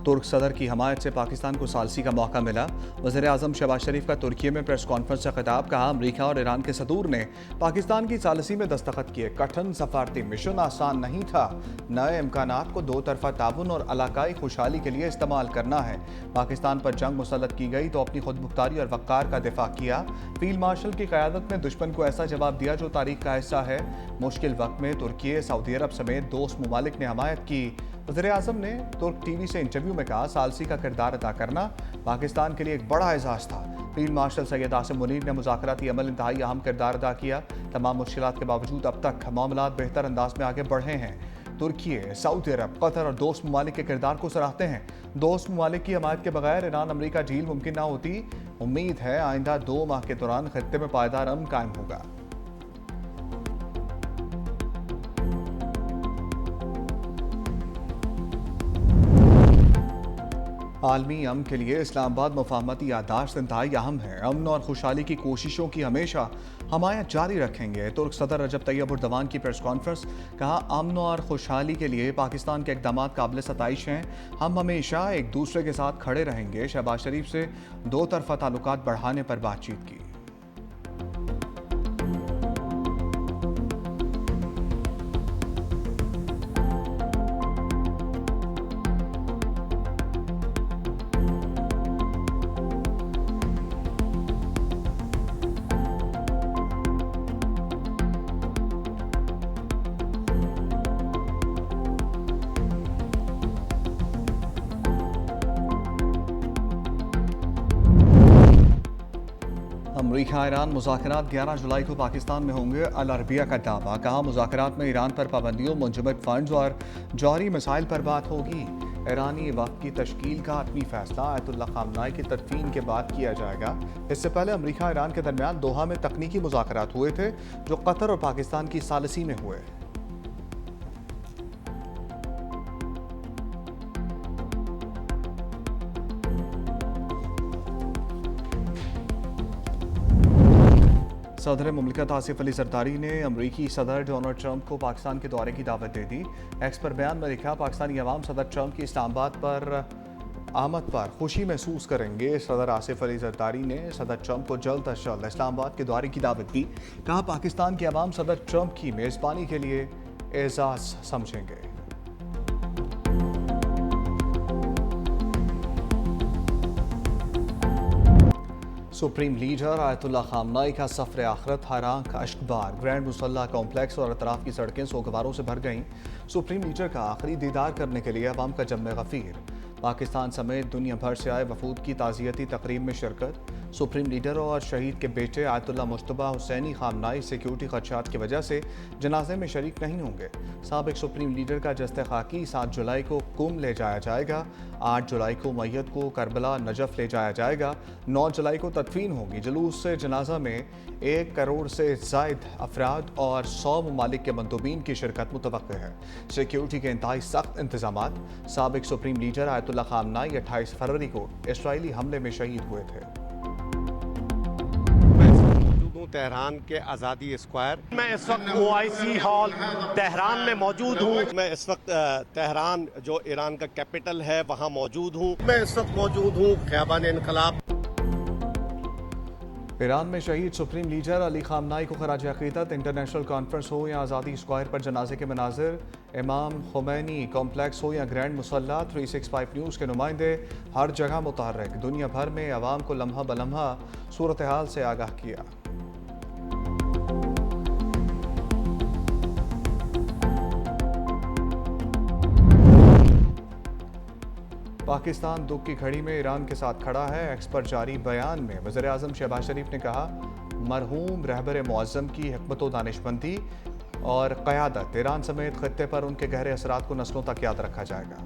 तुर्क सदर की हमायत से पाकिस्तान को सालसी का मौका मिला। वज़ीर आज़म शहबाज शरीफ का तुर्की में प्रेस कॉन्फ्रेंस से खिताब। कहा, अमरीका और ईरान के सदूर ने पाकिस्तान की सालसी में दस्तखत किए। कठिन सफारती मिशन आसान नहीं था। नए इम्कानात को दो तरफा ताउन और इलाकाई खुशहाली के लिए इस्तेमाल करना है। पाकिस्तान पर जंग मुसल्लत की गई तो अपनी खुद मुख्तारी और वक़ार का दिफा किया। फील्ड मार्शल की क़यादत में दुश्मन को ऐसा जवाब दिया जो तारीख का हिस्सा है। मुश्किल वक्त में तुर्की, सऊदी अरब समेत दोस्त ममालिक ने हमायत की। वज़ीर आज़म ने तुर्क टीवी से इंटरव्यू में कहा, सालसी का किरदार अदा करना पाकिस्तान के लिए एक बड़ा एजाज़ था। फील्ड मार्शल सैयद आसिम मुनीर ने मुज़ाकराती अमल इंतहाई अहम किरदार अदा किया। तमाम मुश्किलात के बावजूद अब तक मामलात बेहतर अंदाज में आगे बढ़े हैं। तुर्की, सऊदी अरब, कतर और दोस्त ममालिक के किरदार को सराहते हैं। दोस्त ममालिक की हमायत के बगैर ईरान अमरीका डील मुमकिन ना होती। उम्मीद है आइंदा 2 माह के दौरान खत्ते में पायदार अमन कायम होगा। आलमी अमन के लिए इस्लामाबाद मुफाहमती याददाश्त इंतहाई अहम है। अमन और खुशहाली की कोशिशों की हमेशा हमायत जारी रखेंगे। तुर्क सदर रजब तैयब उर्दवान की प्रेस कॉन्फ्रेंस। कहा, अमन और खुशहाली के लिए पाकिस्तान के इक़दाम काबिल सताइश हैं। हम हमेशा एक दूसरे के साथ खड़े रहेंगे। शहबाज शरीफ से दो तरफा ताल्लुकात बढ़ाने पर बातचीत की। अमरीका ईरान मुज़ाकरात 11 जुलाई को पाकिस्तान में होंगे। अल अरबिया का दावा। कहा, मुज़ाकरात में ईरान पर पाबंदियों, मुंजमद फंड्स और जौहरी मिसाइल पर बात होगी। ईरानी वफ़द की तश्कील का हतमी फैसला आयतुल्लाह ख़ामनेई की तदफीन के बाद किया जाएगा। इससे पहले अमरीका ईरान के दरमियान दोहा में तकनीकी मुज़ाकरात हुए थे, जो कतर और पाकिस्तान की सालसी में हुए। सदर मुमलिकत आसिफ अली जरदारी ने अमरीकी सदर डोनाल्ड ट्रंप को पाकिस्तान के दौरे की दावत दे दी। एक्स पर बयान में लिखा, पाकिस्तानी अवाम सदर ट्रंप की इस्लामाबाद पर आमद पर खुशी महसूस करेंगे। सदर आसिफ अली जरदारी ने सदर ट्रंप को जल्द अज जल्द इस्लामाबाद के दौरे की दावत दी। कहा, पाकिस्तान के अवाम सदर ट्रंप की मेज़बानी के लिए एजाज़ समझेंगे। सुप्रीम लीडर आयतुल्लाह ख़ामनेई का सफ़र आखिरत हरांक अश्कबार। ग्रैंड मुसल्ला कॉम्प्लेक्स और अतराफ की सड़कें सोगवारों से भर गईं। सुप्रीम लीडर का आखिरी दीदार करने के लिए अवाम का जम्मे गफ़ीर। पाकिस्तान समेत दुनिया भर से आए वफूद की ताज़ियती तकरीब में शिरकत। सुप्रीम लीडर और शहीद के बेटे आयतुल्लाह मुज्तबा हुसैनी ख़ामनेई सिक्योरिटी ख़दशात की वजह से जनाजे में शरीक नहीं होंगे। साबिक़ सुप्रीम लीडर का जस्ते खाकी 7 जुलाई को कुम ले जाया जाएगा। 8 जुलाई को मैयत को करबला नजफ़ ले जाया जाएगा। 9 जुलाई को तदफीन होगी। जुलूस से जनाजा में 1 करोड़ से ज़ायद अफराद और 100 ममालिक के मंदूबीन की शिरकत मुतवक्किल है। सिक्योरिटी के इंतहाई सख्त इंतजामात। साबिक़ सुप्रीम लीडर आयतुल्लाह ख़ामनेई 28 फरवरी को इसराइली हमले में शहीद हुए थे। तेहरान के आज़ादी स्क्वायर। मैं इस वक्त OIC हॉल तेहरान में मौजूद हूँ। मैं इस वक्त तेहरान जो ईरान का कैपिटल है वहाँ मौजूद हूँ। मैं इस वक्त मौजूद हूँ ख़ियाबान इनकलाब। ईरान में शहीद सुप्रीम लीडर अली ख़ामनेई को खराज अक़ीदत। इंटरनेशनल कॉन्फ्रेंस हो या आज़ादी स्क्वायर पर जनाजे के मनाजिर, इमाम खुमैनी कॉम्प्लेक्स हो या ग्रैंड मुसल्ला, 365 न्यूज़ के नुमाइंदे हर जगह मुतहर्रिक। दुनिया भर में अवाम को लम्हा बलम्हा सूरत हाल से आगाह किया। पाकिस्तान दुख की घड़ी में ईरान के साथ खड़ा है। एक्स पर जारी बयान में वज़ीर आज़म शहबाज शरीफ ने कहा, मरहूम रहबर मुअज़्ज़म की हिकमत व दानिशमंदी और क़यादत ईरान समेत ख़ित्ते पर उनके गहरे असरात को नस्लों तक याद रखा जाएगा।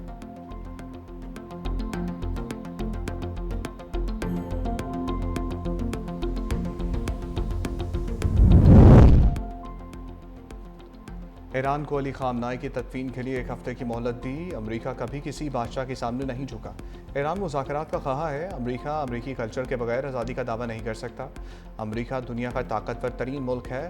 ईरान को अली ख़ामनेई की तदफीन के लिए 1 हफ्ते की मोहलत दी। अमरीका कभी किसी बादशाह के सामने नहीं झुका। ईरान मुज़ाकरात का ख़्वाह है। अमरीका अमरीकी कल्चर के बगैर आज़ादी का दावा नहीं कर सकता। अमरीका दुनिया का ताकतवर तरीन मुल्क है।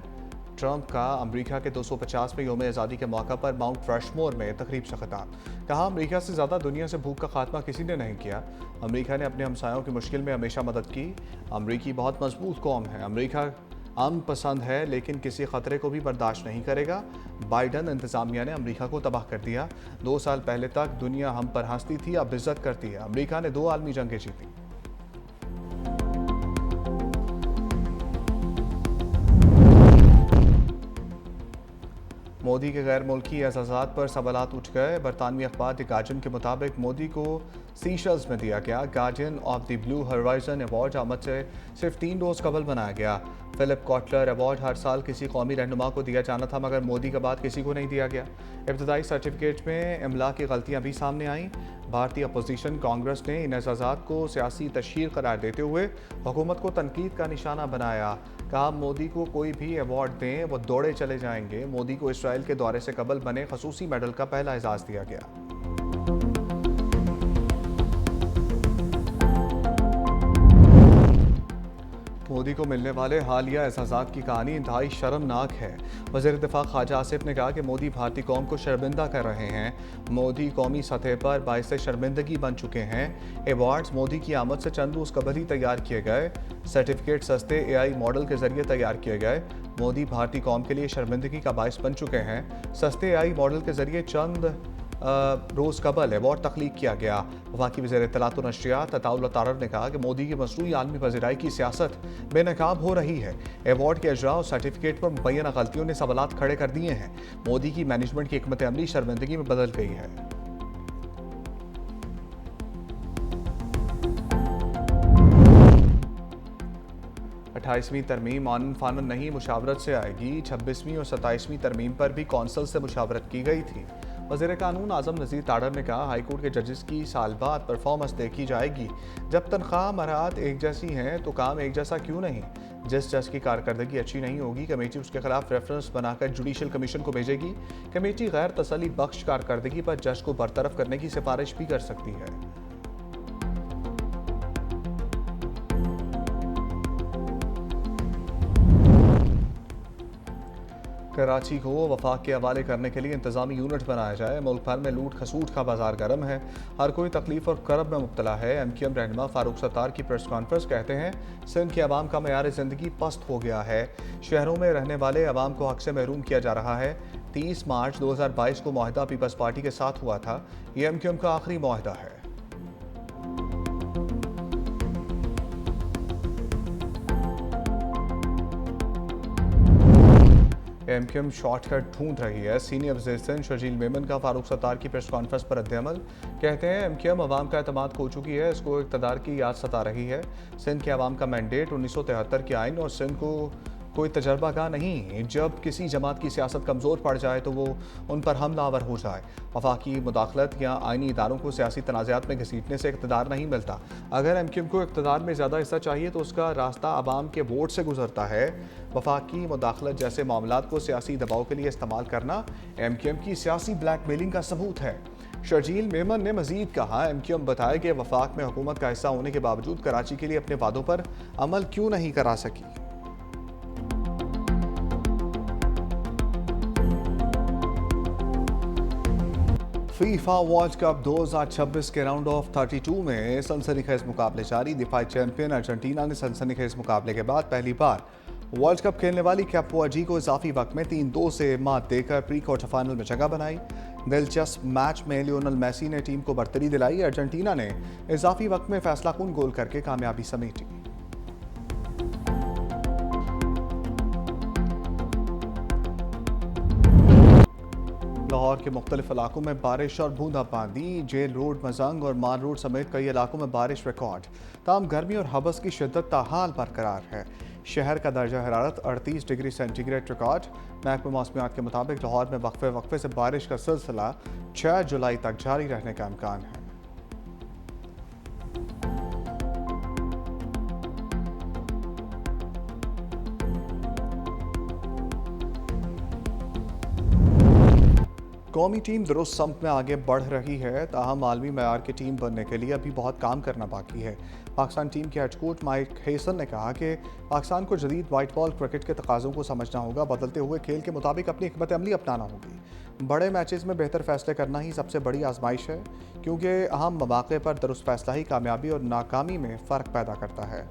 ट्रंप का अमेरिका के 250वें यौम आज़ादी के मौका पर माउंट रशमोर में तकरीब से खिताब। कहा, अमेरिका से ज़्यादा दुनिया से भूख का खात्मा किसी ने नहीं किया। अमेरिका ने अपने हमसायों की मुश्किल में हमेशा मदद की। अमेरिकी बहुत मजबूत कौम है। अमेरिका अमन पसंद है लेकिन किसी खतरे को भी बर्दाश्त नहीं करेगा। बाइडन इंतजामिया ने अमेरिका को तबाह कर दिया। 2 साल पहले तक दुनिया हम पर हंसती थी, अब इज्जत करती है। अमेरिका ने 2 आलमी जंगें जीती। मोदी के गैर मुल्की एजाज़ात पर सवालात उठ गए। बरतानवी अखबार द गार्जियन के मुताबिक मोदी को सीशल्स में दिया गया guardian of the blue horizon award आमद से सिर्फ 3 रोज़ कबल बनाया गया। फिलिप कॉटलर अवार्ड हर साल किसी कौमी रहनुमा को दिया जाना था, मगर मोदी के बाद किसी को नहीं दिया गया। इब्तदाई सर्टिफिकेट में इमला की गलतियाँ भी सामने आईं। भारतीय अपोजिशन कांग्रेस ने इन एजाज़ात को सियासी तशहीर करार देते हुए हुकूमत को तनकीद का निशाना बनाया। कहा, मोदी को कोई भी अवार्ड दें वो दौड़े चले जाएंगे। मोदी को इसराइल के दौरे से कबल बने खसूसी मेडल का पहला एजाज़ दिया गया। मोदी को मिलने वाले हालिया एजाज़ात की कहानी इंतहाई शर्मनाक है। वज़ीर दिफ़ा ख्वाजा आसिफ ने कहा कि मोदी भारतीय कौम को शर्मिंदा कर रहे हैं। मोदी कौमी सतह पर बाइस शर्मिंदगी बन चुके हैं। अवार्ड्स मोदी की आमद से चंद रोज़ कबल ही तैयार किए गए। सर्टिफिकेट सस्ते AI मॉडल के जरिए तैयार किए गए। मोदी भारतीय कौम के लिए शर्मिंदगी का बाइस बन चुके हैं। सस्ते AI मॉडल के जरिए चंद रोज़ कबल अवार्ड तख्लीक किया गया। वफाकी वज़ीर इत्तलात व नशरियात अताउल्लाह तारर ने कहा कि मोदी की मसनूई आलमी पज़ीराई की सियासत बेनकाब हो रही है। अवार्ड के अजरा और सर्टिफिकेट पर मुबैना गलतियों ने सवालात खड़े कर दिए हैं। मोदी की मैनेजमेंट की हिकमत अमली शर्मिंदगी में बदल गई है। अट्ठाईसवीं तरमीम आनन फानन नहीं मुशावरत से आएगी। 26वीं और 27वीं तरमीम पर भी कौंसल से मुशावरत की गई थी। वज़ीर कानून आज़म नज़ीर ताड़र ने कहा, हाईकोर्ट के जजेस की साल बाद परफॉर्मेंस देखी जाएगी। जब तनख्वाह मराहत एक जैसी हैं तो काम एक जैसा क्यों नहीं। जिस जज की कारकर्दगी अच्छी नहीं होगी, कमेटी उसके खिलाफ रेफरेंस बनाकर जुडिशल कमीशन को भेजेगी। कमेटी गैर तसल्ली बख्श कारकर्दगी पर जज को बरतरफ करने की सिफारिश भी कर सकती है। कराची को वफाक के हवाले करने के लिए इंतजामी यूनिट बनाया जाए। मुल्क भर में लूट खसूट का बाजार गर्म है। हर कोई तकलीफ और करब में मुब्तला है। MQM रहनुमा फारूक सत्तार की प्रेस कॉन्फ्रेंस कहते हैं, सिंध के अवाम का मयार ज़िंदगी पस्त हो गया है। शहरों में रहने वाले अवाम को हक से महरूम किया जा रहा है। 30 मार्च 2022 को मुआहदा पीपल्स पार्टी के साथ हुआ था। ये MQM का आखिरी मुआहदा है। MQM शॉर्टकट ढूंढ रही है। सीनियर वज़ीर शर्जील मेमन का फारूक सत्तार की प्रेस कॉन्फ्रेंस पर रद्द-ए-अमल। कहते हैं, MQM अवाम का एतमाद खो चुकी है। इसको इक़्तिदार की याद सता रही है। सिंध के अवाम का मैंडेट 1973 के आइन और सिंध को कोई तजर्बा का नहीं। जब किसी जमात की सियासत कमज़ोर पड़ जाए तो वो उन पर हमलावर हो जाए। वफाकी मुदाखलत या आइनी इदारों को सियासी तनाज़ात में घसीटने से इक़्तिदार नहीं मिलता। अगर MQM को इक़्तिदार में ज़्यादा हिस्सा चाहिए तो उसका रास्ता अवाम के वोट से गुजरता है। वफाकी मुदाखलत जैसे मामलात को सियासी दबाव के लिए इस्तेमाल करना MQM की सियासी ब्लैकमेलिंग का सबूत है। शर्जील मेमन ने मजीद कहा, MQM बताया कि वफाक में हुकूमत का हिस्सा होने के बावजूद कराची के लिए अपने वादों पर अमल क्यों नहीं करा सकी। फीफा वर्ल्ड कप 2026 के राउंड ऑफ 32 में सनसनीखेज मुकाबले जारी। दिफाई चैंपियन अर्जेंटीना ने सनसनीखेज मुकाबले के बाद पहली बार वर्ल्ड कप खेलने वाली कैप वर्दी को इजाफी वक्त में 3-2 से मात देकर प्री क्वार्टर फाइनल में जगह बनाई। दिलचस्प मैच में लियोनल मेसी ने टीम को बढ़तरी दिलाई। अर्जेंटीना ने इजाफी वक्त में फैसलाकुन गोल करके कामयाबी समेटी। लाहौर के मुख्तलिफ इलाकों में बारिश और बूंदाबांदी। जेल रोड, मजंग और मान रोड समेत कई इलाकों में बारिश रिकॉर्ड। ताम गर्मी और हबस की शिद्दत ताहाल बरकरार है। शहर का दर्जा हरारत 38 डिग्री सेंटीग्रेड रिकॉर्ड। महकमा मौसमियात के मुताबिक लाहौर में वक्फे से बारिश का सिलसिला 6 जुलाई तक जारी रहने का इम्कान है। कौमी टीम दुरुस्त सम्त में आगे बढ़ रही है, ताहम आलमी मयार की टीम बनने के लिए अभी बहुत काम करना बाकी है। पाकिस्तान टीम के हेड कोच माइक हेसन ने कहा कि पाकिस्तान को जदीद वाइट बॉल क्रिकेट के तकाज़ों को समझना होगा, बदलते हुए खेल के मुताबिक अपनी हिकमत अमली अपनाना होगी। बड़े मैचेस में बेहतर फैसले करना ही सबसे बड़ी आजमाइश है, क्योंकि अहम मौके पर दुरुस्त फैसला ही कामयाबी और नाकामी में फ़र्क पैदा करता है।